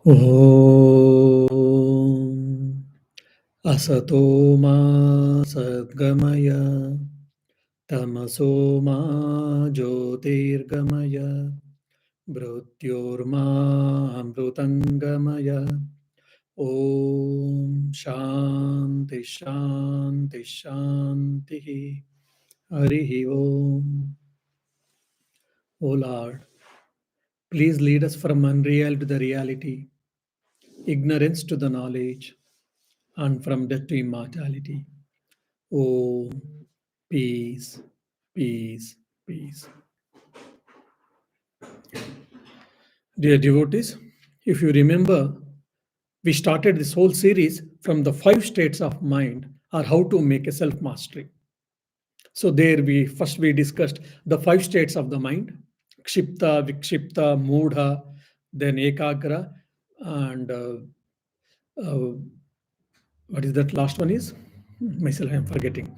Om Asato Ma Sadgamaya Tamaso Ma Jyotirgamaya Mrityorma Amrutangamaya Om Shanti Shanti Shanti Harihi Om. O Lord, please lead us from unreal to the reality, ignorance to the knowledge, and from death to immortality. Oh, peace, peace, peace. Dear devotees, if you remember, we started this whole series from the 5 states of mind or how to make a self mastery. So there we discussed the 5 states of the mind: Kshipta, Vikshipta, Moodha, then Ekagra, and uh, what is that last one is? Myself, I am forgetting.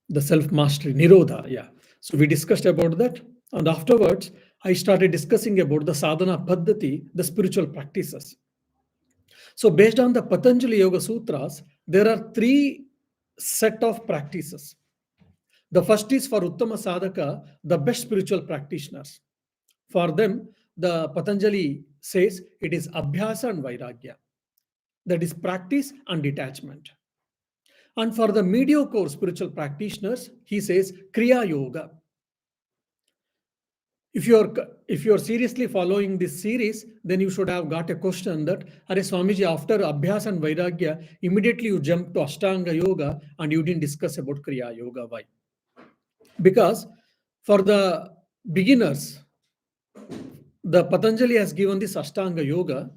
The self mastery, Nirodha. Yeah. So we discussed about that. And afterwards, I started discussing about the sadhana paddhati, the spiritual practices. So based on the Patanjali Yoga Sutras, there are 3 set of practices. The first is for Uttama Sadhaka, the best spiritual practitioners. For them, the Patanjali says it is Abhyasa and Vairagya. That is practice and detachment. And for the mediocre spiritual practitioners, he says Kriya Yoga. If you're seriously following this series, then you should have got a question that, Are Swamiji, after Abhyas and Vairagya, immediately you jump to Ashtanga Yoga and you didn't discuss about Kriya Yoga. Why? Because for the beginners, the Patanjali has given this Ashtanga Yoga.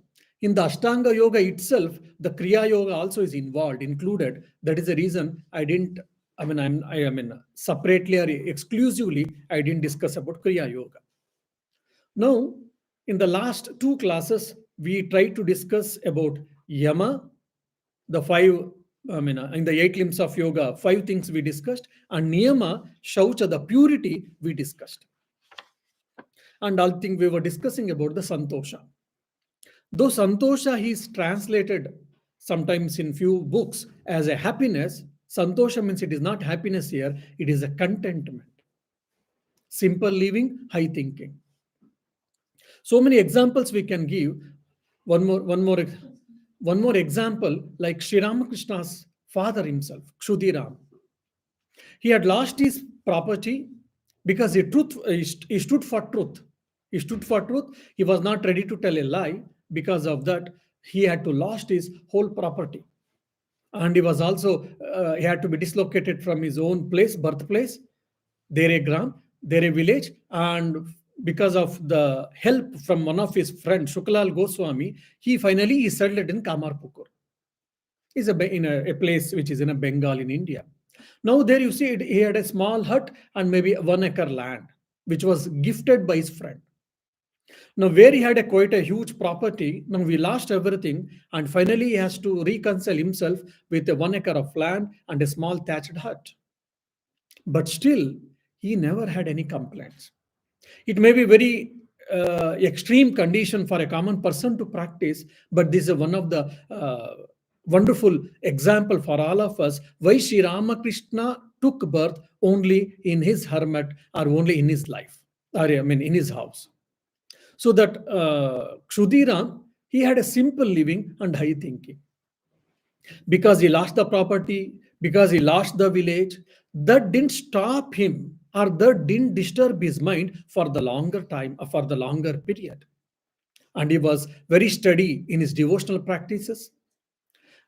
In the Ashtanga Yoga itself, the Kriya Yoga also is involved, included. That is the reason separately or exclusively, I didn't discuss about Kriya Yoga. Now, in the last 2 classes, we tried to discuss about Yama, the in the 8 limbs of yoga, 5 things we discussed, and Niyama, Shaucha, the purity we discussed. And I think we were discussing about the Santosha. Though Santosha is translated sometimes in few books as a happiness, Santosha means it is not happiness here, it is a contentment. Simple living, high thinking. So many examples we can give. One more example, like Sri Ramakrishna's father himself, Kshudiram. He had lost his property because he stood for truth. He stood for truth. He was not ready to tell a lie. Because of that, he had to lost his whole property. And he was also, he had to be dislocated from his own place, birthplace, their gram, their village. And because of the help from one of his friends, Shukalal Goswami, he finally settled in Kamarpukur. It's in a place which is in a Bengal in India. Now there you see he had a small hut and maybe 1 acre land, which was gifted by his friend. Now where he had quite a huge property, now we lost everything, and finally he has to reconcile himself with a 1 acre of land and a small thatched hut. But still, he never had any complaints. It may be very extreme condition for a common person to practice, but this is one of the wonderful example for all of us why Sri Ramakrishna took birth only in his hermit or only in his life, or in his house. So that Kshudiram, he had a simple living and high thinking. Because he lost the property, because he lost the village, that didn't stop him or that didn't disturb his mind for the longer time or for the longer period. And he was very steady in his devotional practices.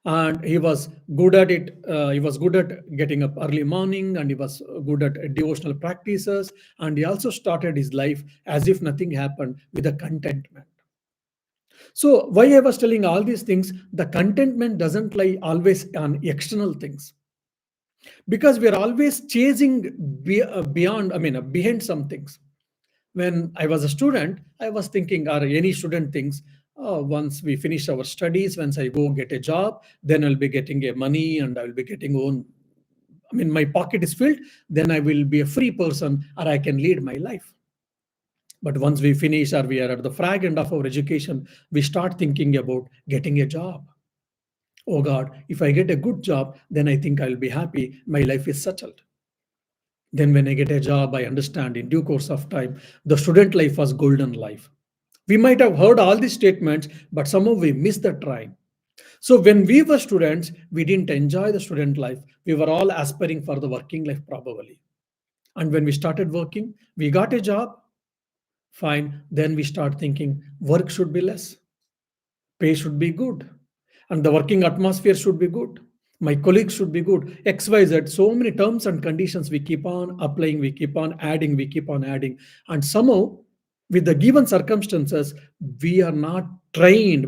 And he was good at it. He was good at getting up early morning, and he was good at devotional practices. And he also started his life as if nothing happened, with a contentment. So why I was telling all these things, the contentment doesn't lie always on external things. Because we are always chasing behind some things. When I was a student, I was thinking, or any student thinks, once we finish our studies, once I go get a job, then I'll be getting a money and I will be getting own. My pocket is filled, then I will be a free person or I can lead my life. But once we finish or we are at the frag end of our education, we start thinking about getting a job. Oh God, if I get a good job, then I think I'll be happy. My life is settled. Then, when I get a job, I understand in due course of time, the student life was golden life. We might have heard all these statements, but somehow we missed the train. So, when we were students, we didn't enjoy the student life. We were all aspiring for the working life, probably. And when we started working, we got a job, fine. Then we start thinking work should be less, pay should be good, and the working atmosphere should be good. My colleagues should be good. XYZ, so many terms and conditions we keep on applying, we keep on adding, we keep on adding. And somehow, with the given circumstances, we have not trained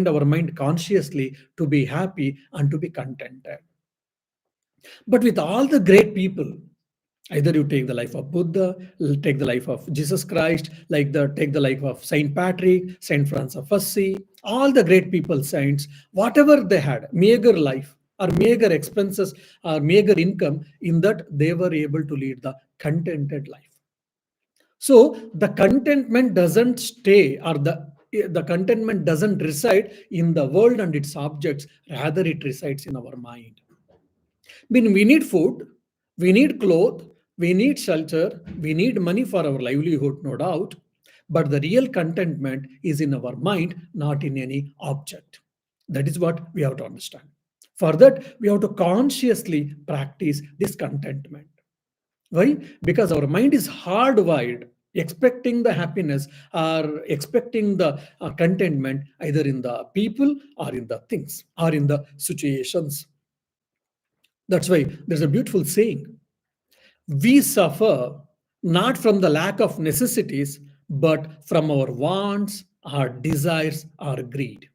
our mind consciously to be happy and to be contented. But with all the great people, either you take the life of Buddha, take the life of Jesus Christ, take the life of Saint Patrick, Saint Francis of Assisi, all the great people, saints, whatever they had, meager life or meager expenses or meager income, in that they were able to lead the contented life. So the contentment doesn't stay, or the contentment doesn't reside in the world and its objects, rather it resides in our mind. Mean we need food, we need clothes, we need shelter, we need money for our livelihood, no doubt. But the real contentment is in our mind, not in any object. That is what we have to understand. For that, we have to consciously practice this contentment. Why? Because our mind is hardwired expecting the happiness or expecting the contentment either in the people or in the things or in the situations. That's why there's a beautiful saying: we suffer not from the lack of necessities, but from our wants, our desires, our greed.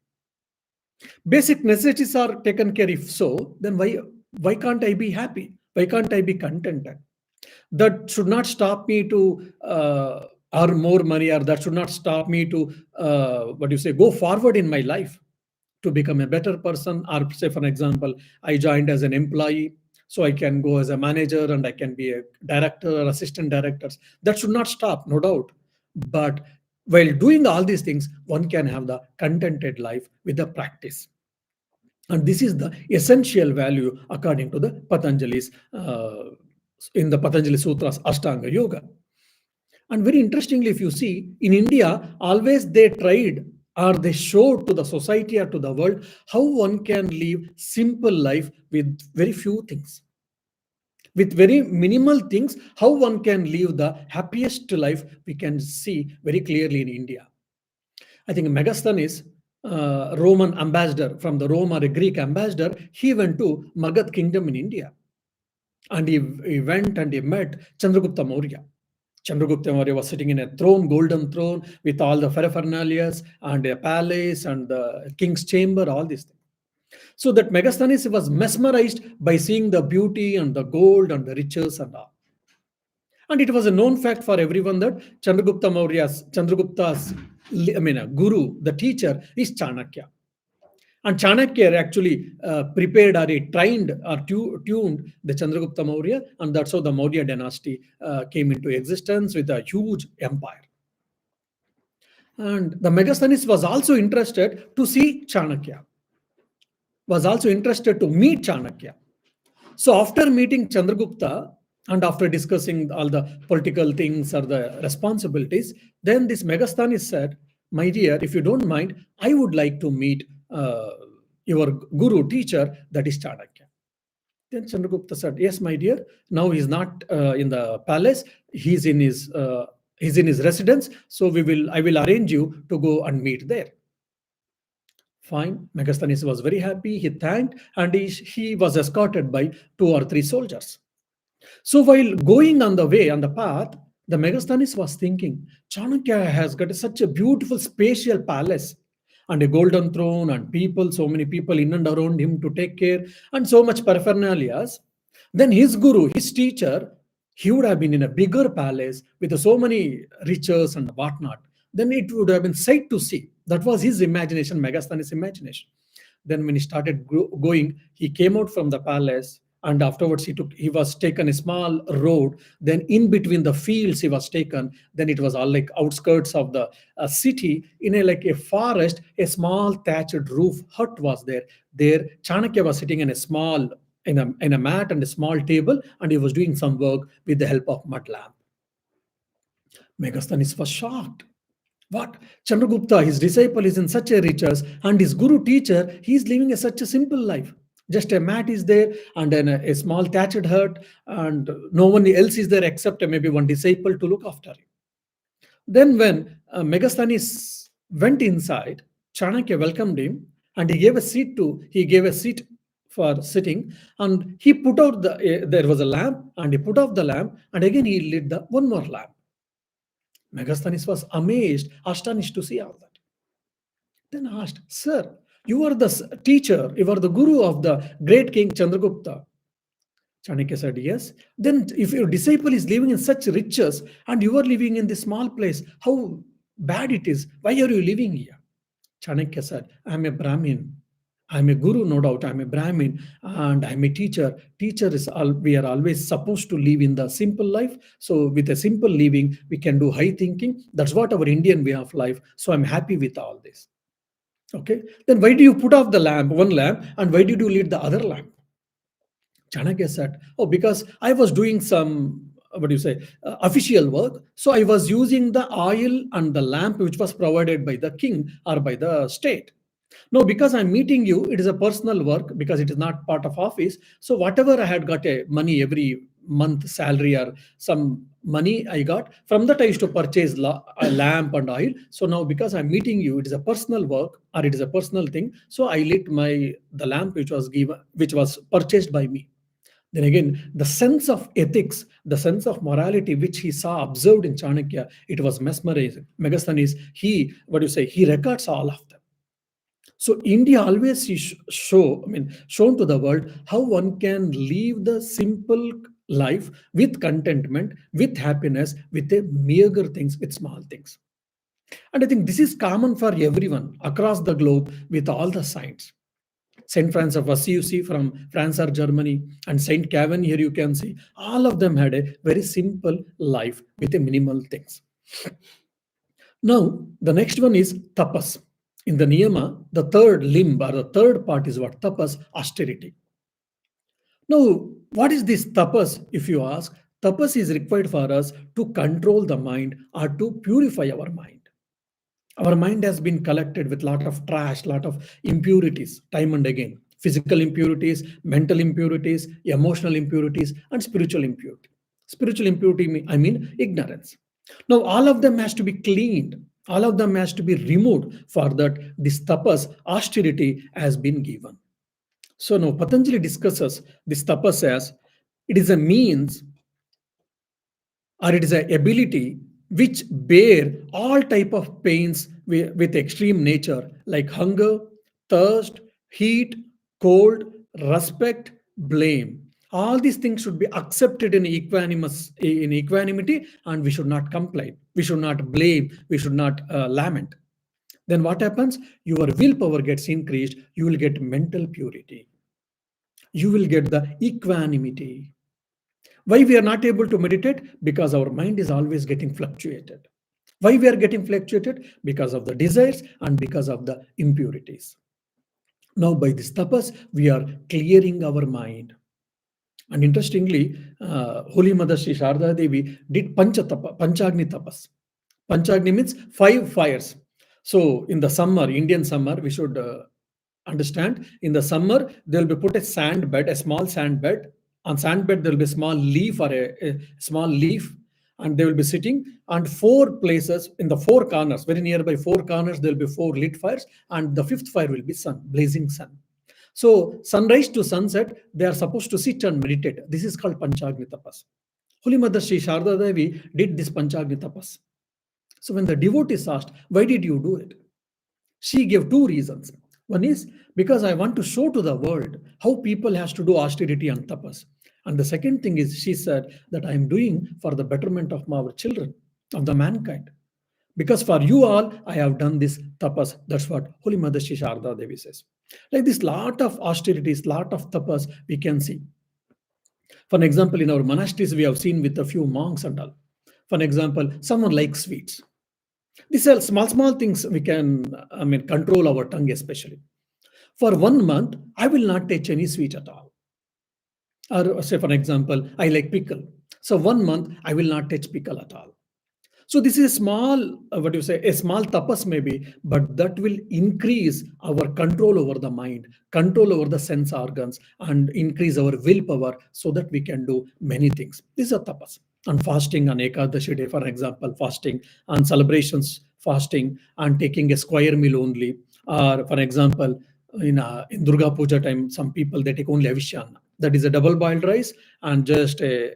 Basic necessities are taken care. If so, then why can't I be happy? Why can't I be contented? That should not stop me to earn more money, or that should not stop me to what do you say, go forward in my life to become a better person. Or say, for example, I joined as an employee, so I can go as a manager and I can be a director or assistant directors. That should not stop, no doubt. But while doing all these things, one can have the contented life with the practice. And this is the essential value according to the Patanjali's in the Patanjali Sutras Ashtanga Yoga. And very interestingly, if you see, in India, always they tried or they showed to the society or to the world how one can live simple life with very few things. With very minimal things, how one can live the happiest life, we can see very clearly in India. I think Megasthenes, Roman ambassador from the Rome, or a Greek ambassador, he went to Magad kingdom in India. And he went and he met Chandragupta Maurya. Chandragupta Maurya was sitting in a throne, golden throne, with all the paraphernalia and a palace and the king's chamber, all these things. So that Megasthenes was mesmerized by seeing the beauty and the gold and the riches and all. And it was a known fact for everyone that Chandragupta's guru, the teacher, is Chanakya. And Chanakya actually prepared or he trained or tuned the Chandragupta Maurya, and that's how the Maurya dynasty came into existence with a huge empire. And the Megasthenes was also interested to see Chanakya, was also interested to meet Chanakya. So after meeting Chandragupta and after discussing all the political things or the responsibilities, then this Megasthenes said, "My dear, if you don't mind, I would like to meet your guru teacher, that is Chanakya." Then Chandragupta said, "Yes, my dear. Now he's not in the palace. He's in his residence. So I will arrange you to go and meet there." Fine. Megasthenes was very happy. He thanked, and he was escorted by 2 or 3 soldiers. So while going on the way, on the path, the Megasthenes was thinking, Chanakya has got such a beautiful spatial palace and a golden throne and people, so many people in and around him to take care, and so much paraphernalia. Then his guru, his teacher, he would have been in a bigger palace with so many riches and whatnot. Then it would have been sight to see. That was his imagination, Megasthenes' imagination. Then when he started going, he came out from the palace and afterwards he was taken a small road, then in between the fields he was taken, then it was all like outskirts of the city, in a like a forest, a small thatched roof hut was there. There Chanakya was sitting in a small, in a mat and a small table, and he was doing some work with the help of mud lamp. Megasthenes was shocked. What? Chandragupta, his disciple, is in such a riches, and his guru teacher, he is living such a simple life. Just a mat is there, and then a small thatched hut, and no one else is there except maybe one disciple to look after him. Then, when Megasthenes went inside, Chanakya welcomed him, and he gave a seat for sitting, and he put out there was a lamp, and he put off the lamp, and again he lit the one more lamp. Megasthenes was amazed, astonished to see all that. Then asked, Sir, you are the teacher, you are the guru of the great king Chandragupta. Chanakya said, Yes. Then, if your disciple is living in such riches and you are living in this small place, how bad it is. Why are you living here? Chanakya said, I am a Brahmin. I am a guru, no doubt. I am a Brahmin and I am a teacher. Teacher is all, we are always supposed to live in the simple life. So, with a simple living, we can do high thinking. That's what our Indian way of life. So, I'm happy with all this. Okay. Then, why do you put off the lamp, one lamp, and why did you lit the other lamp? Chanakya said, Oh, because I was doing some, what do you say, official work. So I was using the oil and the lamp which was provided by the king or by the state. No, because I'm meeting you, it is a personal work because it is not part of office. So whatever I had got a money every month salary or some money I got, from that I used to purchase a lamp and oil. So now because I'm meeting you, it is a personal work or it is a personal thing. So I lit the lamp which was purchased by me. Then again, the sense of ethics, the sense of morality which he saw observed in Chanakya, it was mesmerizing. Megasthenes, he records all of them. So India always shown to the world how one can live the simple life with contentment, with happiness, with a meager things, with small things. And I think this is common for everyone across the globe with all the saints. Saint Francis of Assisi from France or Germany, and Saint Kevin here you can see, all of them had a very simple life with a minimal things. Now, the next one is tapas. In the niyama, the third limb or the third part is what? Tapas, austerity. Now, what is this tapas, if you ask? Tapas is required for us to control the mind or to purify our mind. Our mind has been collected with lot of trash, lot of impurities, time and again. Physical impurities, mental impurities, emotional impurities, and spiritual impurity. Spiritual impurity, I mean ignorance. Now, all of them has to be cleaned. All of them has to be removed. For that, this tapas, austerity, has been given. So now Patanjali discusses this tapas as it is a means or it is an ability which bear all type of pains with extreme nature like hunger, thirst, heat, cold, respect, blame. All these things should be accepted in equanimity, and we should not complain, we should not blame, we should not lament. Then what happens? Your willpower gets increased, you will get mental purity, you will get the equanimity. Why we are not able to meditate? Because our mind is always getting fluctuated. Why we are getting fluctuated? Because of the desires and because of the impurities. Now, by this tapas, we are clearing our mind. And interestingly, Holy Mother Sri Sharda Devi did Panchagni tapas. Panchagni means 5 fires. So, in the summer, Indian summer, we should understand, in the summer there will be put a sand bed, a small sand bed. On sand bed there will be a small leaf or a small leaf, and they will be sitting, and 4 places in the 4 corners, very nearby 4 corners, there will be 4 lit fires, and the 5th fire will be sun, blazing sun. So sunrise to sunset they are supposed to sit and meditate. This is called Panchagni tapas. Holy Mother Sri Sharda Devi did this Panchagni tapas. So when the devotees asked, why did you do it? She gave 2 reasons. One is because I want to show to the world how people has to do austerity and tapas. And the second thing is she said that I am doing for the betterment of our children, of the mankind. Because for you all, I have done this tapas. That's what Holy Mother Sri Sharda Devi says. Like this, lot of austerities, lot of tapas we can see. For example, in our monasteries, we have seen with a few monks and all. For example, someone likes sweets. These are small things we can, control our tongue especially. For 1 month, I will not touch any sweet at all. Or say, for example, I like pickle. So 1 month, I will not touch pickle at all. So this is a small, what do you say, a small tapas maybe, but that will increase our control over the mind, control over the sense organs, and increase our willpower so that we can do many things. These are tapas. And fasting on Ekadashi day, for example, fasting on celebrations, fasting and taking a square meal only. Or for example, in Durga Puja time, some people they take only avishyana. That is a double boiled rice and just a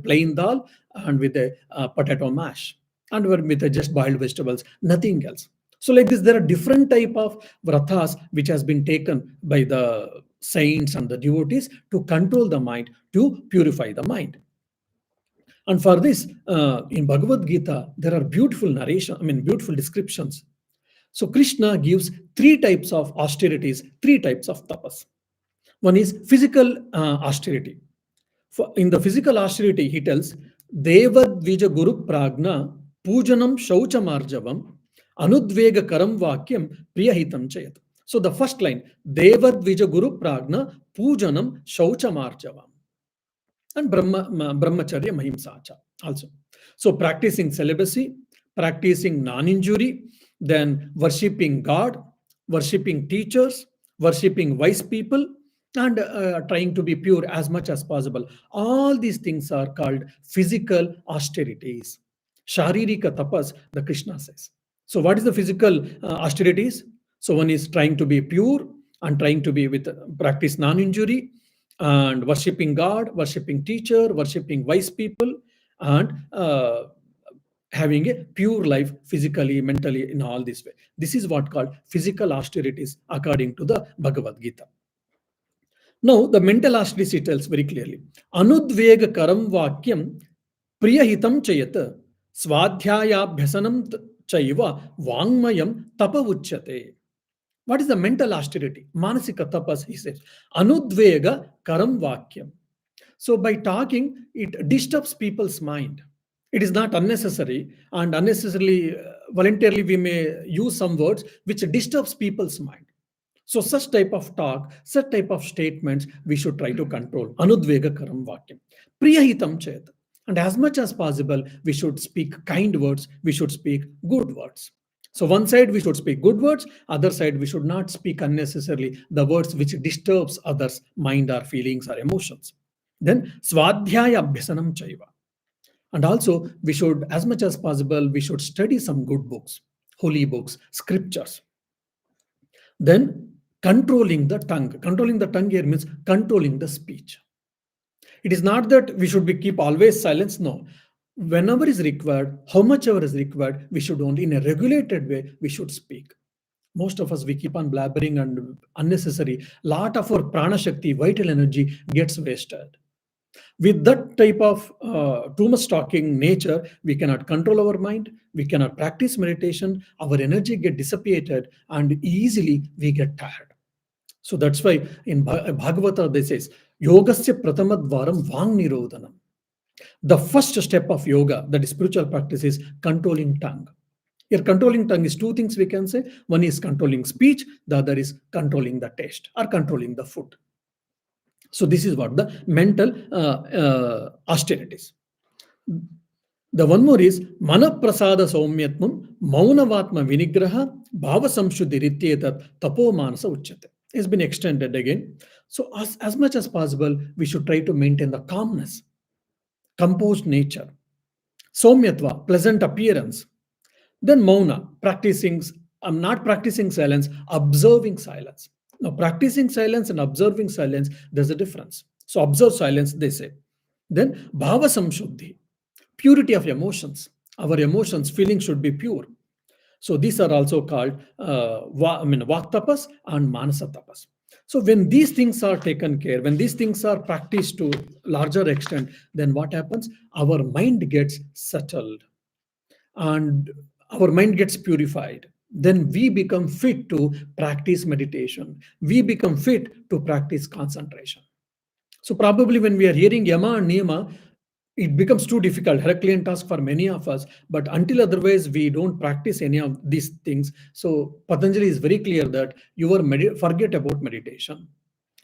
plain dal and with a potato mash and with just boiled vegetables, nothing else. So like this, there are different type of vratas which has been taken by the saints and the devotees to control the mind, to purify the mind. And for this, in Bhagavad Gita, there are beautiful narration, beautiful descriptions. So Krishna gives three types of austerities, three types of tapas. One is physical austerity. In the physical austerity, he tells, Devadvija Guru Pragna Pujanam Shauchamarjavam Anudvega Karam Vakyam Priyahitam Chayat. So the first line, Devadvija Guru Pragna Pujanam Shauchamarjavam and Brahmacharya Mahimsacha also. So practicing celibacy, practicing non-injury, then worshipping God, worshipping teachers, worshipping wise people, and trying to be pure as much as possible. All these things are called physical austerities. Sharirika tapas, the Krishna says. So what is the physical austerities? So one is trying to be pure and trying to be with practice non-injury and worshipping God, worshipping teacher, worshipping wise people, and having a pure life physically, mentally, in all this way. This is what called physical austerities according to the Bhagavad Gita. Now, the mental austerity tells very clearly, Anudvega karam vakyam priyahitam chayat swadhyayabhyasanam chaiva vangmayam tapa uchyate. What is the mental austerity? Manasika tapas, he says. Anudvega karam vakyam. So by talking, it disturbs people's mind. It is not unnecessary, and unnecessarily, voluntarily, we may use some words which disturbs people's mind. So such type of talk, such type of statements, we should try to control. Anudvega karam vakyam. Priyahitam chet. And as much as possible, we should speak kind words, we should speak good words. So one side we should speak good words, other side we should not speak unnecessarily the words which disturbs others' mind or feelings or emotions. Then swadhyaya abhyasanam chaiva. And also we should, as much as possible, we should study some good books, holy books, scriptures. Then controlling the tongue. Controlling the tongue here means controlling the speech. It is not that we should be keep always silence. No. Whenever is required, how much ever is required, we should only in a regulated way, we should speak. Most of us, we keep on blabbering and unnecessary. Lot of our prana shakti, vital energy gets wasted. With that type of too much talking nature, we cannot control our mind, we cannot practice meditation, our energy get dissipated, and easily we get tired. So that's why in Bhagavata they says, Yogasya Pratamadvaram Vang Nirodhanam. The first step of yoga, that is spiritual practice, is controlling tongue. Here, controlling tongue is two things we can say. One is controlling speech, the other is controlling the taste or controlling the food. So this is what the mental austerities. The one more is mana prasada saumyatmam maunavatma vinigraha bhava samshuddhi rityetat tapo manasa uchyate. It's been extended again. So as much as possible, we should try to maintain the calmness, composed nature. Saumyatva, pleasant appearance. Then mauna, practicing, I'm not practicing silence, observing silence. Now, practicing silence and observing silence, there's a difference. So observe silence, they say. Then bhava samshuddhi, purity of emotions. Our emotions, feelings should be pure. So these are also called vak tapas and manasa tapas. So when these things are taken care, when these things are practiced to larger extent, then what happens? Our mind gets settled and our mind gets purified. Then we become fit to practice meditation. We become fit to practice concentration. So probably when we are hearing Yama and Niyama, it becomes too difficult, Herculean task for many of us. But until otherwise, we don't practice any of these things. So Patanjali is very clear that forget about meditation,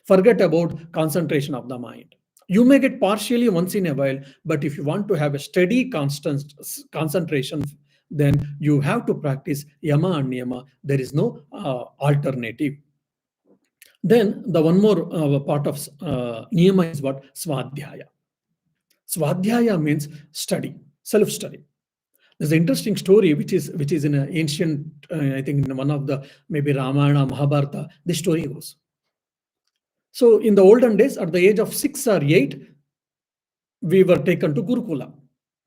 forget about concentration of the mind. You may get partially once in a while, but if you want to have a steady, constant concentration, then you have to practice Yama and Niyama. There is no alternative. Then the one more part of niyama is what? Swadhyaya. Swadhyaya means study, self-study. There's an interesting story which is in an ancient, I think in one of the maybe Ramayana, Mahabharata. This story goes. So in the olden days, at the age of 6 or 8, we were taken to Gurukula,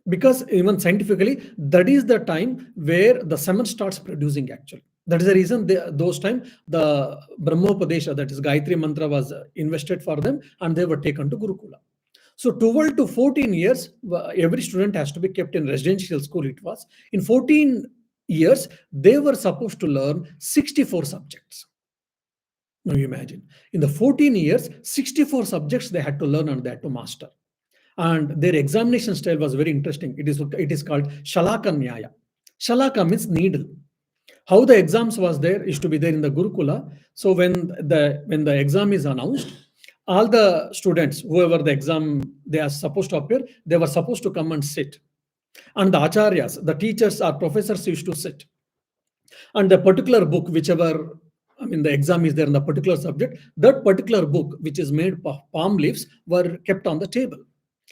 because even scientifically that is the time where the semen starts producing. Actually, that is the reason those time the Brahmopadesha, that is Gayatri mantra, was invested for them, and they were taken to Gurukula. So 12 to 14 years, every student has to be kept in residential school. It was in 14 years they were supposed to learn 64 subjects. Now you imagine, in the 14 years, 64 subjects they had to learn and they had to master. And their examination style was very interesting. It is called Shalaka Nyaya. Shalaka means needle. How the exams was there is to be there in the Gurukula. So when the exam is announced, all the students, whoever the exam they are supposed to appear, they were supposed to come and sit. And the acharyas, the teachers or professors used to sit. And the particular book, whichever, I mean, the exam is there in the particular subject, that particular book, which is made of palm leaves, were kept on the table.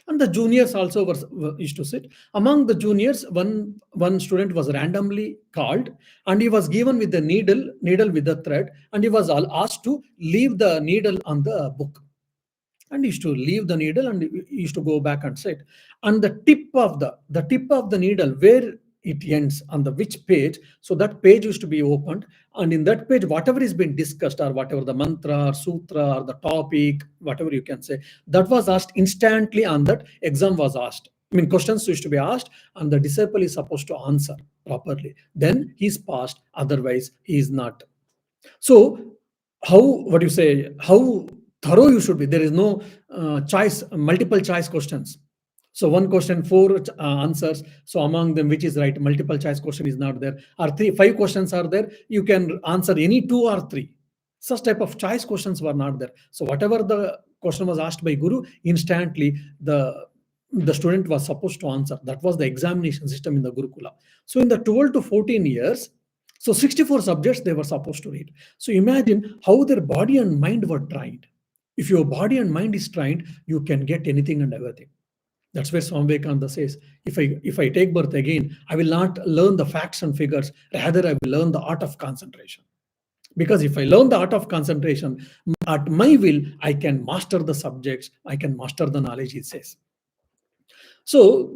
And the juniors also were used to sit. Among the juniors, one student was randomly called, and he was given with the needle with the thread, and he was asked to leave the needle on the book. And he used to leave the needle and he used to go back and sit. And the tip of the needle, where it ends on the which page, so that page used to be opened, and in that page whatever is being discussed, or whatever the mantra or sutra or the topic, whatever you can say, that was asked instantly. On that exam was asked, I mean, questions used to be asked, and the disciple is supposed to answer properly, then he's passed, otherwise he is not. So how, what do you say, how thorough you should be. There is no multiple choice questions. So one question, four answers. So among them, which is right? Multiple choice question is not there. Or five questions are there. You can answer any two or three. Such type of choice questions were not there. So whatever the question was asked by Guru, instantly the student was supposed to answer. That was the examination system in the Gurukula. So in the 12 to 14 years, so 64 subjects they were supposed to read. So imagine how their body and mind were trained. If your body and mind is trained, you can get anything and everything. That's where Swami Vivekananda says, if I take birth again, I will not learn the facts and figures, rather I will learn the art of concentration. Because if I learn the art of concentration, at my will, I can master the subjects, I can master the knowledge, he says. So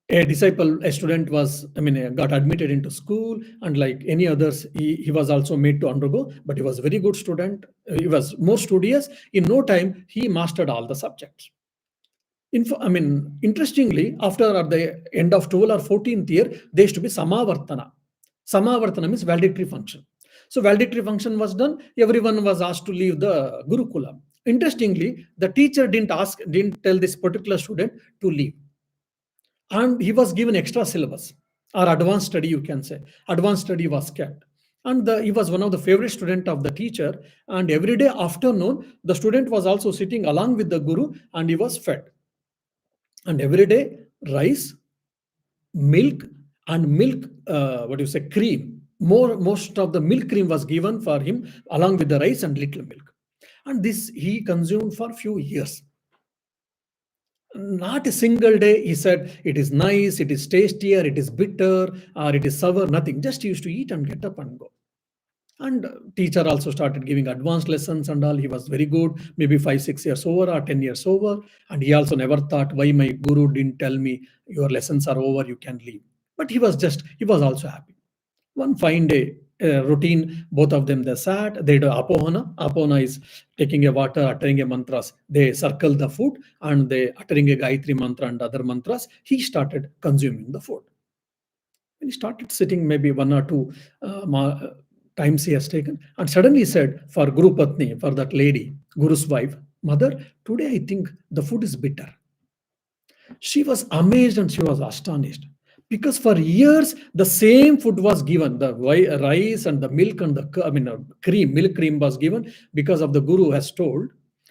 a disciple, a student was, I mean, got admitted into school, and like any others, he was also made to undergo, but he was a very good student. He was more studious. In no time, he mastered all the subjects. I mean, interestingly, after at the end of 12th or 14th year, there used to be Samavartana. Samavartana means valedictory function. So valedictory function was done. Everyone was asked to leave the Gurukula. Interestingly, the teacher didn't tell this particular student to leave, and he was given extra syllabus or advanced study, you can say. Advanced study was kept, and he was one of the favorite student of the teacher. And every day afternoon, the student was also sitting along with the Guru, and he was fed. And every day, rice, milk, and milk, what do you say, cream. Most of the milk cream was given for him along with the rice and little milk. And this he consumed for few years. Not a single day he said it is nice, it is tasty, or it is bitter, or it is sour, nothing. Just he used to eat and get up and go. And teacher also started giving advanced lessons and all. He was very good, maybe 5 6 years over or 10 years over. And he also never thought, why my guru didn't tell me your lessons are over, you can leave. But he was also happy. One fine day, routine, both of them, they sat, they do apohana. Apohana is taking a water, uttering a mantras. They circle the food, and they uttering a Gayatri mantra and other mantras. He started consuming the food. When he started sitting, maybe one or two times he has taken, and suddenly he said, for Guru Patni, for that lady, Guru's wife, Mother, today I think the food is bitter. She was amazed and she was astonished because for years the same food was given, the rice and the milk and the cream, milk cream was given because of the guru has told.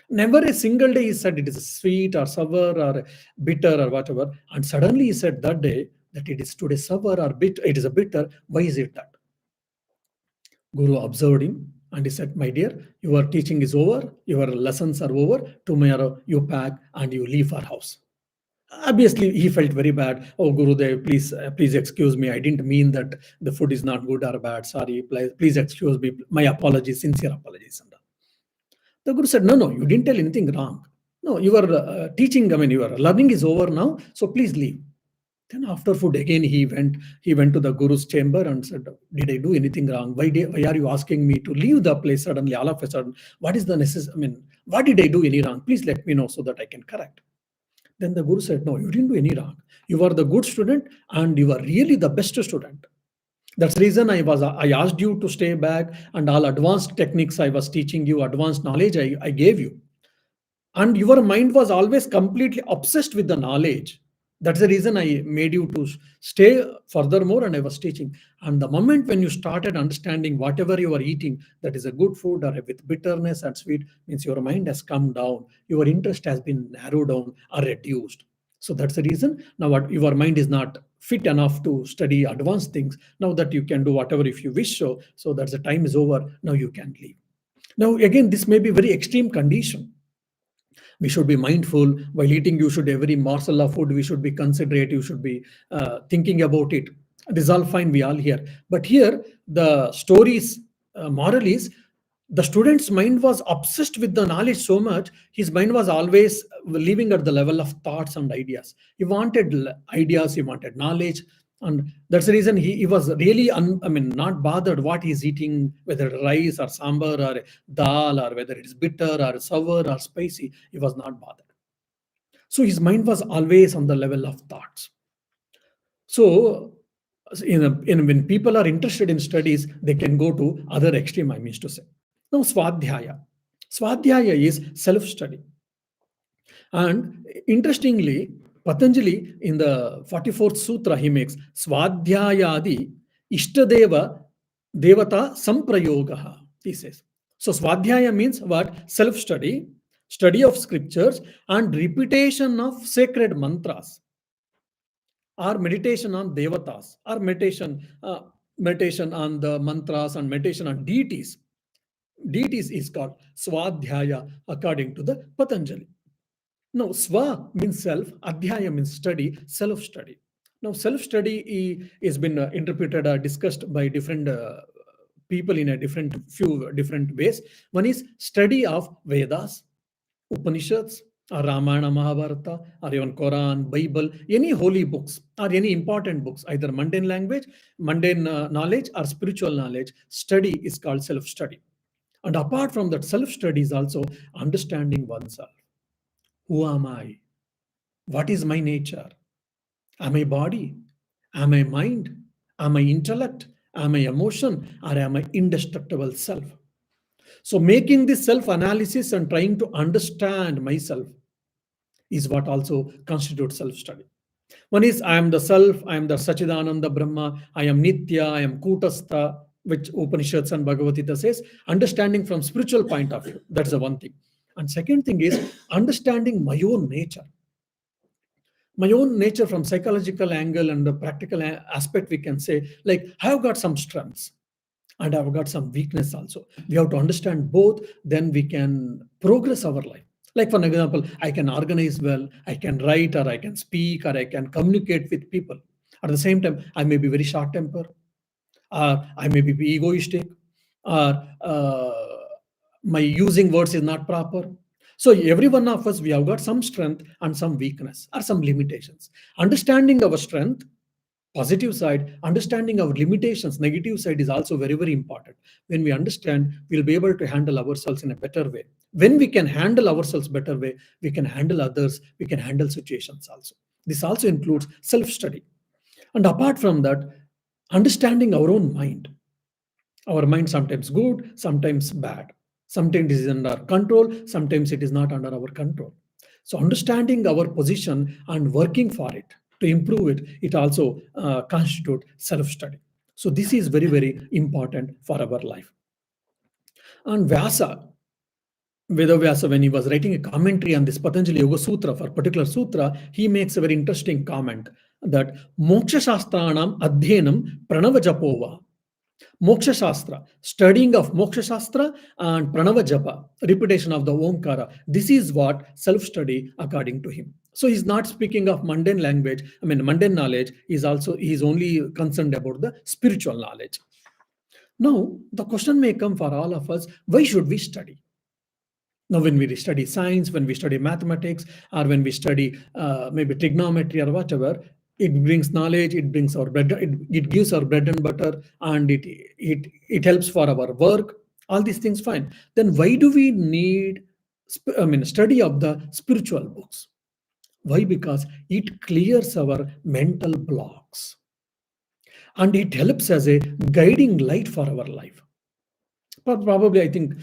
Never a single day he said it is sweet or sour or bitter or whatever. And suddenly he said that day that it is today sour or bitter, it is a bitter. Why is it that? Guru observed him and he said, my dear, your teaching is over, your lessons are over. Tomorrow you pack and you leave our house. Obviously he felt very bad. Oh Gurudev, please excuse me, I didn't mean that the food is not good or bad, sorry, please excuse me, my apologies, sincere apologies. And the guru said, no, you didn't tell anything wrong. No, your teaching, your learning is over now, so please leave. Then after food again he went to the guru's chamber and said, did I do anything wrong? Why are you asking me to leave the place suddenly, all of a sudden? What is the necessity? What did I do any wrong? Please let me know so that I can correct. Then the guru said, no, you didn't do any wrong. You are the good student and you are really the best student. That's the reason I asked you to stay back, and all advanced techniques I was teaching you, advanced knowledge I gave you. And your mind was always completely obsessed with the knowledge. That's the reason I made you to stay furthermore, and I was teaching. And the moment when you started understanding whatever you are eating, that is a good food or with bitterness and sweet, means your mind has come down, your interest has been narrowed down or reduced. So that's the reason now what your mind is not fit enough to study advanced things. Now that you can do whatever if you wish, so that's the time is over, now you can leave. Now again, this may be very extreme condition. We should be mindful while eating. You should, every morsel of food we should be considerate, you should be thinking about it. This is all fine, we all hear. But here the stories, moral is, the student's mind was obsessed with the knowledge so much, his mind was always living at the level of thoughts and ideas. He wanted ideas, he wanted knowledge. And that's the reason he was really not bothered what he's eating, whether rice or sambar or dal, or whether it is bitter or sour or spicy. He was not bothered. So his mind was always on the level of thoughts. So when people are interested in studies, they can go to other extreme, I mean to say. Now swadhyaya is self-study. And interestingly, Patanjali in the 44th Sutra, he makes Swadhyayadi Ishtadeva Devata Samprayogaha, he says. So Swadhyaya means what? Self-study, study of scriptures, and repetition of sacred mantras, or meditation on devatas, or meditation on the mantras and meditation on deities. Deities is called Swadhyaya according to the Patanjali. Now, swa means self, adhyaya means study, self study. Now, self study has been interpreted or discussed by different people in a few different ways. One is study of Vedas, Upanishads, or Ramayana, Mahabharata, or even Quran, Bible, any holy books or any important books, either mundane language, mundane knowledge, or spiritual knowledge. Study is called self study. And apart from that, self study is also understanding oneself. Who am I? What is my nature? Am I body? Am I mind? Am I intellect? Am I emotion? Or am I indestructible self? So, making this self analysis and trying to understand myself is what also constitutes self study. One is I am the self, I am the Sachidananda Brahma, I am Nitya, I am Kutastha, which Upanishads and Bhagavad Gita says, understanding from spiritual point of view. That's the one thing. And second thing is understanding my own nature. My own nature from psychological angle and the practical aspect, we can say, like, I've got some strengths and I've got some weakness also. We have to understand both, then we can progress our life. Like, for example, I can organize well, I can write, or I can speak, or I can communicate with people. At the same time, I may be very short tempered, or I may be egoistic, or my using words is not proper. So every one of us, we have got some strength and some weakness or some limitations. Understanding our strength, positive side, understanding our limitations, negative side, is also very, very important. When we understand, we'll be able to handle ourselves in a better way. When we can handle ourselves better way, we can handle others, we can handle situations also. This also includes self-study. And apart from that, understanding our own mind. Our mind sometimes good, sometimes bad. Sometimes it is under our control, sometimes it is not under our control. So understanding our position and working for it to improve it, it also constitute self-study. So this is very, very important for our life. And Vedavyasa, when he was writing a commentary on this Patanjali Yoga Sutra, for particular sutra, he makes a very interesting comment that Moksha Shastranam Adhyenam Pranava Japova. Moksha Shastra, studying of Moksha Shastra and Pranava Japa, repetition of the Omkara. This is what self-study according to him. So he's not speaking of mundane language, mundane knowledge. He's only concerned about the spiritual knowledge. Now, the question may come for all of us, why should we study? Now, when we study science, when we study mathematics, or when we study maybe trigonometry or whatever, it brings knowledge, it brings our bread, it gives our bread and butter, and it helps for our work. All these things, fine. Then why do we need study of the spiritual books? Why? Because it clears our mental blocks, and it helps as a guiding light for our life. Probably, I think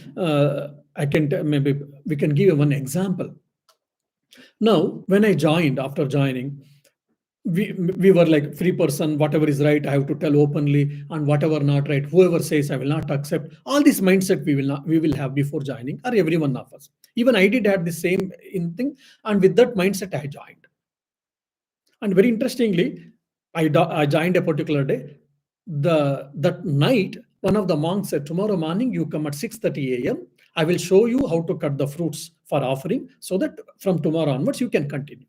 maybe we can give one example. Now, when I joined, after joining, we were like free person. Whatever is right, I have to tell openly, and whatever not right, whoever says I will not accept. All this mindset we will have before joining, or every one of us. Even I did have the same in thing, and with that mindset I joined. And very interestingly, I joined a particular day. That night, one of the monks said, "Tomorrow morning you come at 6:30 a.m. I will show you how to cut the fruits for offering, so that from tomorrow onwards you can continue."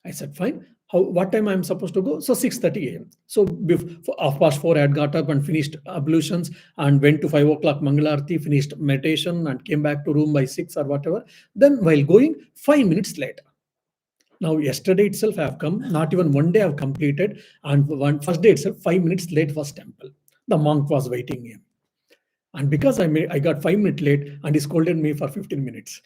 I said, "Fine. What time I'm supposed to go?" So 6:30 a.m. So before 4:30, I had got up and finished ablutions and went to 5 o'clock Mangalarti, finished meditation and came back to room by 6 or whatever. Then while going, 5 minutes later. Now, yesterday itself I have come, not even one day I have completed, and first day itself, 5 minutes late was temple. The monk was waiting him. And because I got 5 minutes late, and he scolded me for 15 minutes.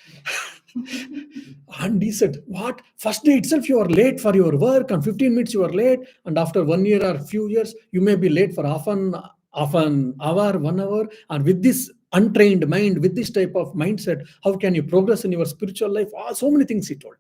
And he said, "What? First day itself you are late for your work, and 15 minutes you are late, and after 1 year or few years, you may be late for half an hour, 1 hour. And with this untrained mind, with this type of mindset, how can you progress in your spiritual life?" So many things he told.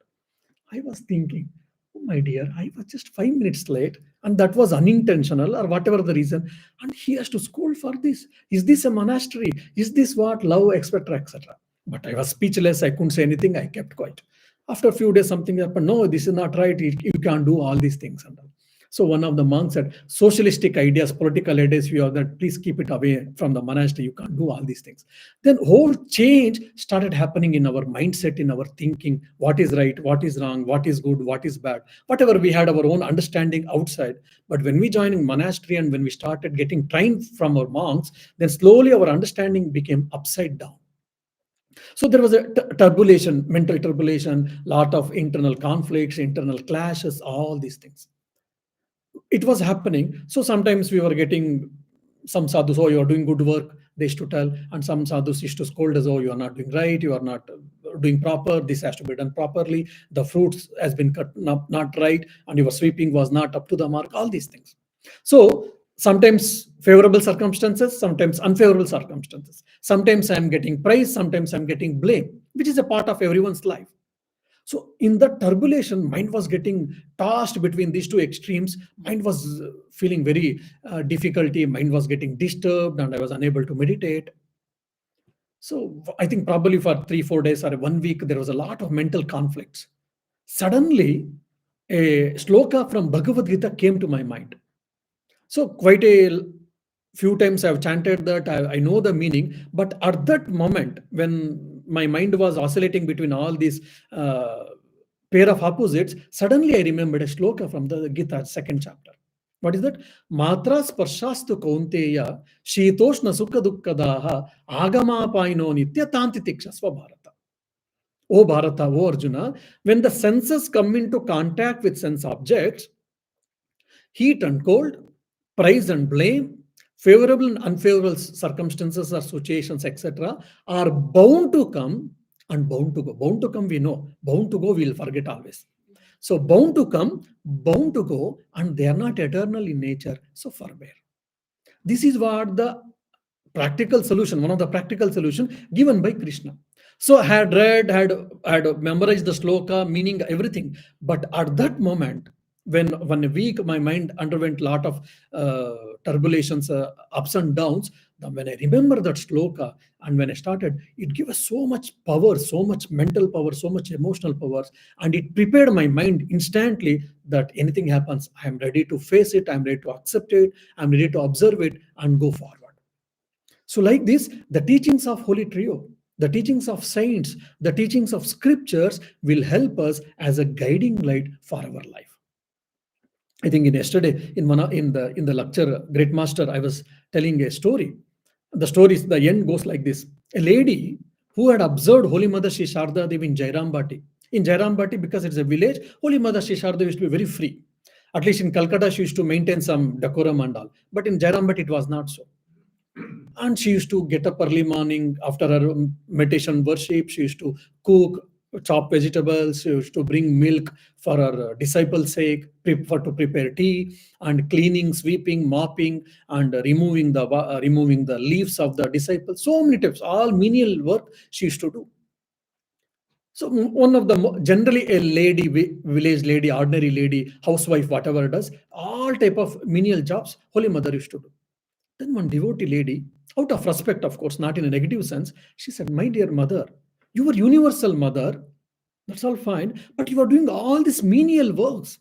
I was thinking, "Oh, my dear, I was just 5 minutes late, and that was unintentional or whatever the reason. And he has to scold for this. Is this a monastery? Is this what love, etc., etc.?" But I was speechless. I couldn't say anything. I kept quiet. After a few days, something happened. "No, this is not right. You can't do all these things." And all. So one of the monks said, "Socialistic ideas, political ideas, you have that. Please keep it away from the monastery. You can't do all these things." Then whole change started happening in our mindset, in our thinking. What is right? What is wrong? What is good? What is bad? Whatever, we had our own understanding outside. But when we joined in monastery and when we started getting trained from our monks, then slowly our understanding became upside down. So there was a turbulation, mental turbulation, lot of internal conflicts, internal clashes, all these things. It was happening. So sometimes we were getting some sadhus, "Oh, you are doing good work," they used to tell, and some sadhus used to scold us, "Oh, you are not doing right, you are not doing proper, this has to be done properly, the fruits has been cut not right, and your sweeping was not up to the mark," all these things. So sometimes favorable circumstances, sometimes unfavorable circumstances. Sometimes I'm getting praise, sometimes I'm getting blame, which is a part of everyone's life. So in the turbulation, mind was getting tossed between these two extremes. Mind was feeling very difficulty. Mind was getting disturbed, and I was unable to meditate. So I think probably for 3-4 days or 1 week, there was a lot of mental conflicts. Suddenly, a sloka from Bhagavad Gita came to my mind. So quite a few times I've chanted that. I know the meaning, but at that moment when my mind was oscillating between all these pair of opposites, suddenly I remembered a sloka from the Gita, second chapter. What is that? Matra sparshastu kaunteya shitoshna sukha dukkadaha agamapaino nitya tantitikshasva Bharata. O Bharata, O Arjuna, when the senses come into contact with sense objects, heat and cold, praise and blame, favorable and unfavorable circumstances or situations, etc., are bound to come and bound to go. Bound to come, we know. Bound to go, we'll forget always. So bound to come, bound to go, and they are not eternal in nature. So forbear. This is what the practical solution, one of the practical solution given by Krishna. So I had read, had memorized the sloka, meaning everything. But at that moment, when 1 week my mind underwent lot of turbulations, ups and downs, then when I remember that sloka and when I started, it gave us so much power, so much mental power, so much emotional power, and it prepared my mind instantly that anything happens, I am ready to face it, I am ready to accept it, I am ready to observe it and go forward. So, like this, the teachings of Holy Trio, the teachings of saints, the teachings of scriptures will help us as a guiding light for our life. I think in yesterday in the lecture, Great Master, I was telling a story. The story, the end goes like this: a lady who had observed Holy Mother Sri Sharda Devi in Jairambati. In Jairambati, because it's a village, Holy Mother Sri Sharda used to be very free. At least in Calcutta, she used to maintain some decorum and all. But in Jairambati, it was not so. And she used to get up early morning after her meditation worship. She used to cook, chop vegetables. She used to bring milk for her disciples' sake, for to prepare tea, and cleaning, sweeping, mopping, and removing the leaves of the disciples. So many tips, all menial work she used to do. So one of the generally a lady, village lady, ordinary lady, housewife, whatever does, all type of menial jobs, Holy Mother used to do. Then one devotee lady, out of respect, of course, not in a negative sense, she said, "My dear mother, you are universal mother. That's all fine, but you are doing all these menial works.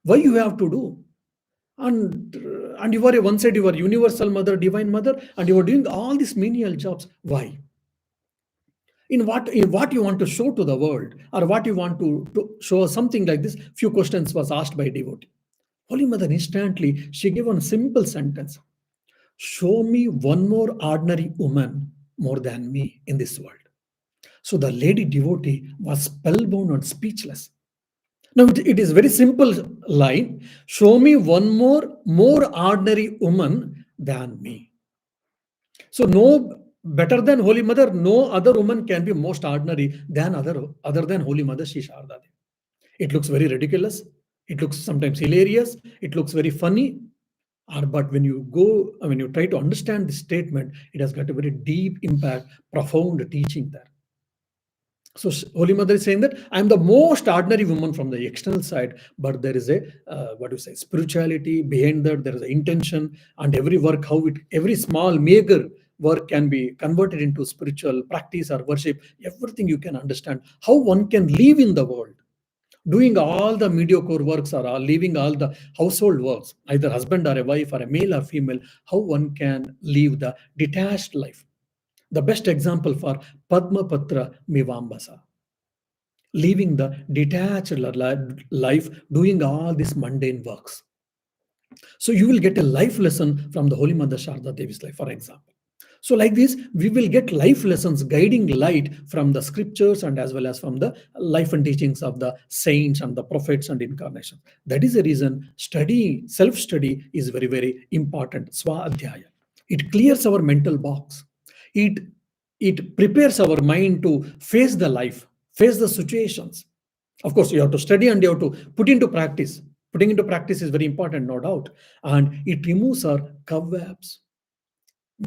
Why you have to do? And you are one side, you are universal mother, divine mother, and you are doing all these menial jobs. Why? In what you want to show to the world, or what you want to show something like this?" Few questions was asked by a devotee. Holy Mother instantly she gave one simple sentence: "Show me one more ordinary woman more than me in this world." So the lady devotee was spellbound and speechless. Now it is very simple line: "Show me one more ordinary woman than me." So no better than Holy Mother, no other woman can be most ordinary than other than Holy Mother Sri Sharda. It looks very ridiculous. It looks sometimes hilarious. It looks very funny. But when you try to understand this statement, it has got a very deep impact, profound teaching there. So Holy Mother is saying that I am the most ordinary woman from the external side, but there is a what do you say, spirituality behind that. There is an intention, and every work, every small meager work can be converted into spiritual practice or worship. Everything you can understand how one can live in the world, doing all the mediocre works or leaving all the household works, either husband or a wife or a male or female, how one can live the detached life. The best example for Padmapatra Mivambasa, living the detached life, doing all these mundane works. So you will get a life lesson from the Holy Mother Sharda Devi's life, for example. So like this, we will get life lessons, guiding light from the scriptures and as well as from the life and teachings of the saints and the prophets and incarnation. That is the reason study, self-study is very, very important. Swadhyaya. It clears our mental box. It, it prepares our mind to face the life, face the situations. Of course, you have to study and you have to put into practice. Putting into practice is very important, no doubt. And it removes our cobwebs.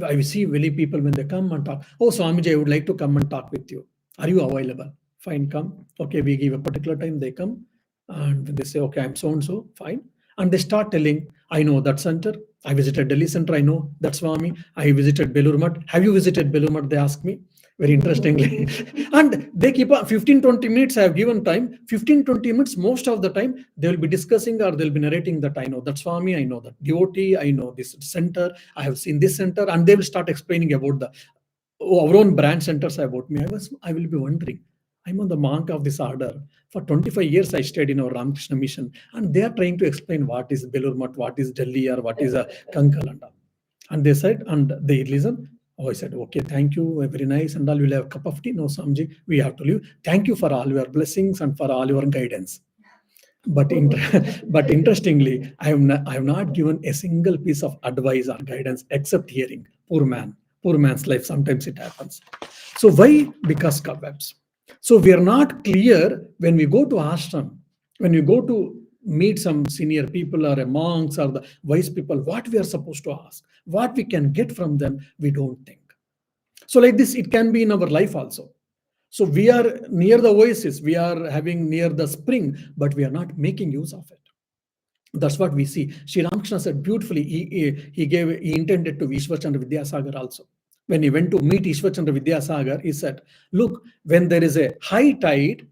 I see many people when they come and talk, "Oh, Swamiji, I would like to come and talk with you. Are you available?" Fine, come. Okay, we give a particular time, they come. And when they say, "Okay, I'm so and so," fine. And they start telling, "I know that center. I visited Delhi center. I know that Swami. I visited Belur Math. Have you visited Belur Math?" They ask me very interestingly. And they keep on 15-20 minutes. I have given time 15-20 minutes. Most of the time they will be discussing or they'll be narrating that I know that Swami, I know that devotee, I know this center, I have seen this center, and they will start explaining about our own branch centers about me. I will be wondering, I'm on the monk of this order. For 25 years, I stayed in our Ramakrishna mission, and they are trying to explain what is Belur Math, what is Delhi, or what is a Kankalanda. And they said, and they listen. Oh, I said, "Okay, thank you, very nice, and all. We'll have a cup of tea." "No, Samji, we have to leave. Thank you for all your blessings and for all your guidance." But but interestingly, I have not given a single piece of advice or guidance except hearing. Poor man's life. Sometimes it happens. So why? Because cobwebs. So we are not clear when we go to ashram, when we go to meet some senior people or a monks or the wise people, what we are supposed to ask, what we can get from them, we don't think. So like this, it can be in our life also. So we are near the oasis, we are having near the spring, but we are not making use of it. That's what we see. Sri Ramakrishna said beautifully. He intended to Ishwarchandra Vidyasagar also. When he went to meet Ishwarchandra Vidyasagar, he said, "Look, when there is a high tide,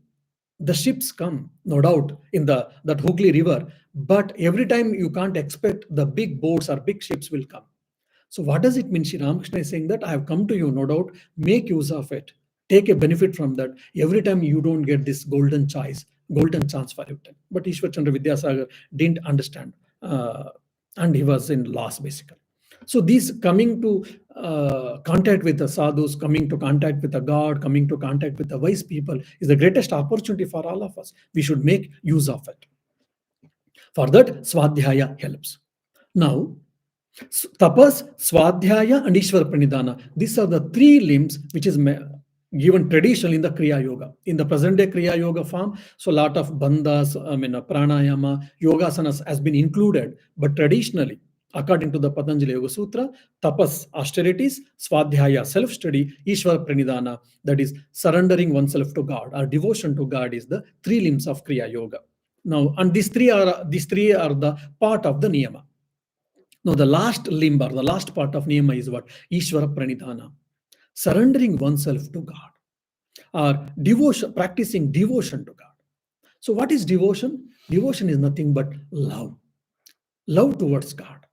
the ships come, no doubt, in the that Hooghly River. But every time you can't expect the big boats or big ships will come. So what does it mean? Sri Ramakrishna is saying that I have come to you, no doubt, make use of it. Take a benefit from that. Every time you don't get this golden chance for you. But Ishwar Chandra Vidyasagar didn't understand. And he was in loss, basically. So these coming to contact with the sadhus, coming to contact with the God, coming to contact with the wise people is the greatest opportunity for all of us. We should make use of it. For that, Swadhyaya helps. Now, Tapas, Swadhyaya, and Ishvara Pranidhana. These are the three limbs which is given traditionally in the Kriya Yoga. In the present day Kriya Yoga form, so a lot of bandhas, pranayama, yogasanas has been included. But traditionally, according to the Patanjali Yoga Sutra, tapas, austerities, swadhyaya, self-study, Ishvara Pranidhana, that is surrendering oneself to God or devotion to God, is the three limbs of Kriya Yoga. Now, and these three are the part of the niyama. Now, the last limb or the last part of niyama is what? Ishvara Pranidhana. Surrendering oneself to God or devotion, practicing devotion to God. So, what is devotion? Devotion is nothing but love. Love towards God.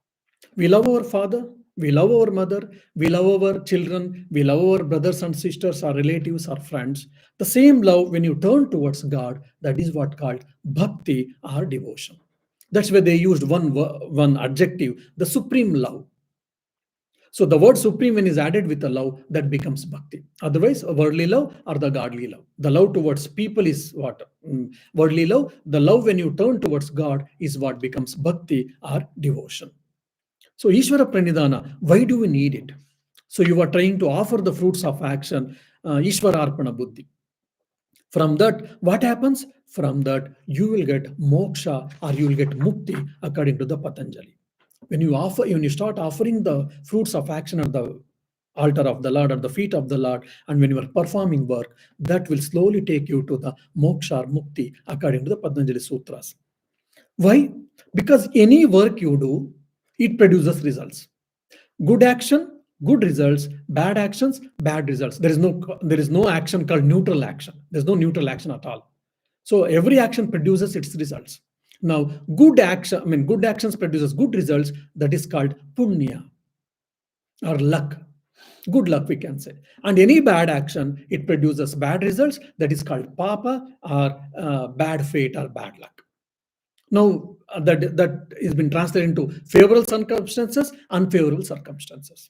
We love our father, we love our mother, we love our children, we love our brothers and sisters, our relatives, our friends. The same love, when you turn towards God, that is what called bhakti or devotion. That's where they used one adjective, the supreme love. So the word supreme, when is added with the love, that becomes bhakti. Otherwise, a worldly love or the godly love. The love towards people is what? Worldly love. The love when you turn towards God is what becomes bhakti or devotion. So Ishvara Pranidhana, why do we need it? So you are trying to offer the fruits of action, Ishvara Arpana Buddhi. From that, what happens? From that, you will get moksha or you will get mukti according to the Patanjali. When you start offering the fruits of action at the altar of the Lord, at the feet of the Lord, and when you are performing work, that will slowly take you to the moksha or mukti according to the Patanjali Sutras. Why? Because any work you do, it produces results. Good action, good results. Bad actions, bad results. There is no action called neutral action. There's no neutral action at all. So every action produces its results. Now, good actions produces good results. That is called punya or luck. Good luck, we can say. And any bad action, it produces bad results. That is called papa or bad fate or bad luck. Now, that has been translated into favorable circumstances, unfavorable circumstances.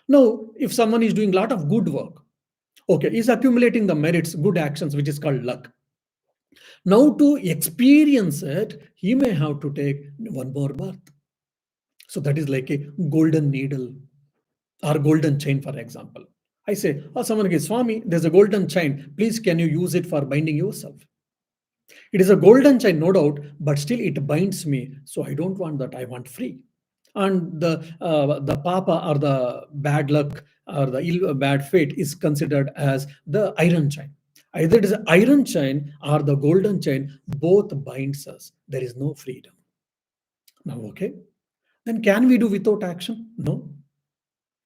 Now, if someone is doing a lot of good work, okay, is accumulating the merits, good actions, which is called luck. Now, to experience it, he may have to take one more birth. So that is like a golden needle or golden chain, for example. I say, someone goes, Swami, there's a golden chain. Please, can you use it for binding yourself? It is a golden chain, no doubt, but still it binds me. So I don't want that. I want free. And the papa or the bad luck or the bad fate is considered as the iron chain. Either it is an iron chain or the golden chain, both binds us. There is no freedom. Now, okay, then can we do without action? No.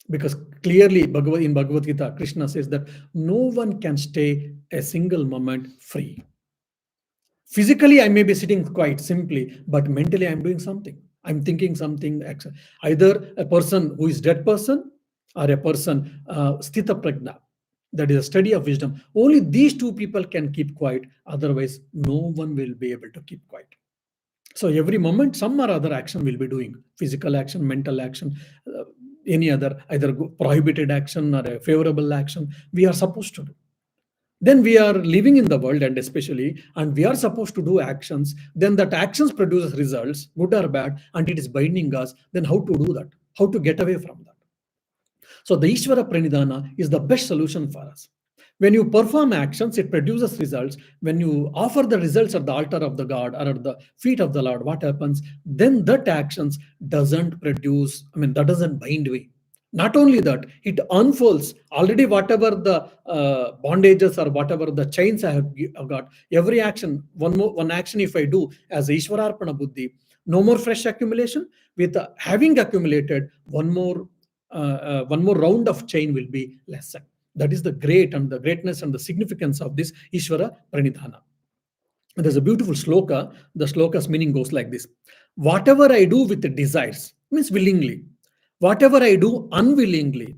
Because clearly in Bhagavad Gita, Krishna says that no one can stay a single moment free. Physically, I may be sitting quite simply, but mentally, I'm doing something. I'm thinking something. Either a person who is dead person or a person sthita prajna, that is a study of wisdom. Only these two people can keep quiet. Otherwise, no one will be able to keep quiet. So every moment, some or other action will be doing. Physical action, mental action, any other, either prohibited action or a favorable action, we are supposed to do. Then we are living in the world, and we are supposed to do actions. Then that actions produces results, good or bad, and it is binding us. Then how to do that? How to get away from that? So the Ishvara Pranidhana is the best solution for us. When you perform actions, it produces results. When you offer the results at the altar of the God or at the feet of the Lord, what happens? Then that actions doesn't produce, that doesn't bind me. Not only that, it unfolds already whatever the bondages or whatever the chains I have got. Every action, one action if I do as Ishwararpana Buddhi, no more fresh accumulation. With having accumulated, one more round of chain will be lessened. That is the greatness and the significance of this Ishvara Pranidhana. And there's a beautiful sloka. The sloka's meaning goes like this: whatever I do with the desires, means willingly. Whatever I do unwillingly,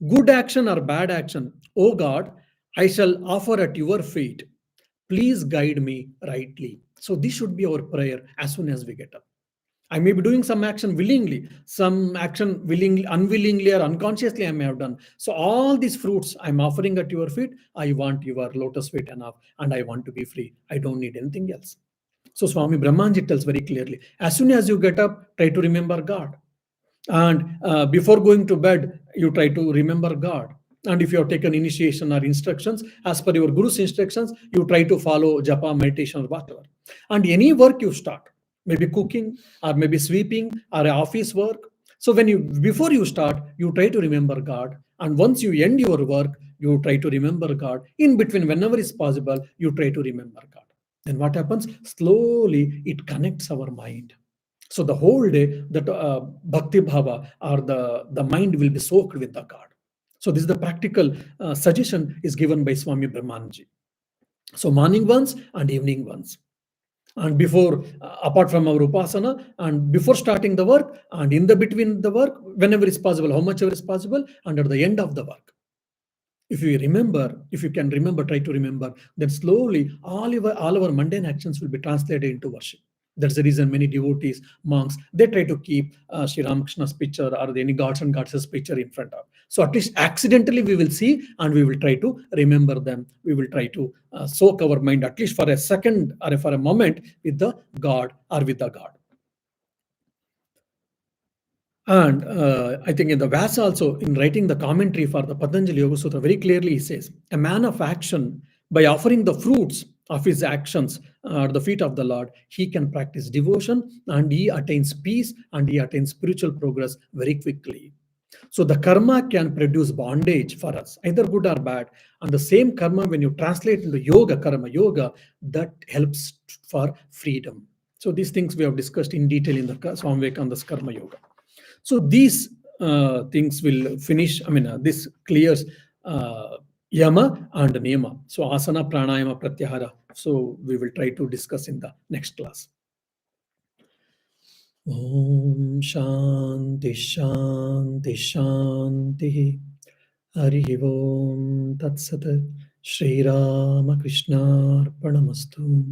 good action or bad action, O God, I shall offer at your feet. Please guide me rightly. So this should be our prayer as soon as we get up. I may be doing some action willingly, some action willingly, unwillingly, or unconsciously I may have done. So all these fruits I'm offering at your feet. I want your lotus feet enough, and I want to be free. I don't need anything else. So Swami Brahmanji tells very clearly: as soon as you get up, try to remember God. And before going to bed, you try to remember God. And if you have taken initiation or instructions, as per your Guru's instructions, you try to follow japa, meditation, or whatever. And any work you start, maybe cooking, or maybe sweeping, or office work. So before you start, you try to remember God. And once you end your work, you try to remember God. In between, whenever is possible, you try to remember God. Then what happens? Slowly, it connects our mind. So the whole day, that bhakti bhava or the mind will be soaked with the God. So this is the practical suggestion is given by Swami Brahmanji. So morning once and evening once. And before, apart from our upasana, and before starting the work, and in the between the work, whenever is possible, how much ever is possible, and at the end of the work. If you can remember, try to remember, then slowly all our mundane actions will be translated into worship. That's the reason many devotees, monks, they try to keep Sri Ramakrishna's picture or any gods and goddesses picture in front of. So at least accidentally we will see, and we will try to remember them. We will try to soak our mind at least for a second or for a moment with the God or with the God. And I think in the Vyasa also, in writing the commentary for the Patanjali Yoga Sutra, very clearly he says, a man of action, by offering the fruits of his actions at the feet of the Lord, he can practice devotion, and he attains peace, and he attains spiritual progress very quickly. So the karma can produce bondage for us, either good or bad. And the same karma, when you translate into yoga, karma yoga, that helps for freedom. So these things we have discussed in detail in the Swami Vivekananda's karma yoga. So these things will finish. This clears yama and niyama. So asana, pranayama, pratyahara. So we will try to discuss in the next class. Om Shanti Shanti Shanti. Hari Om Tat Sat. Shri Rama Krishna Arpanamastu.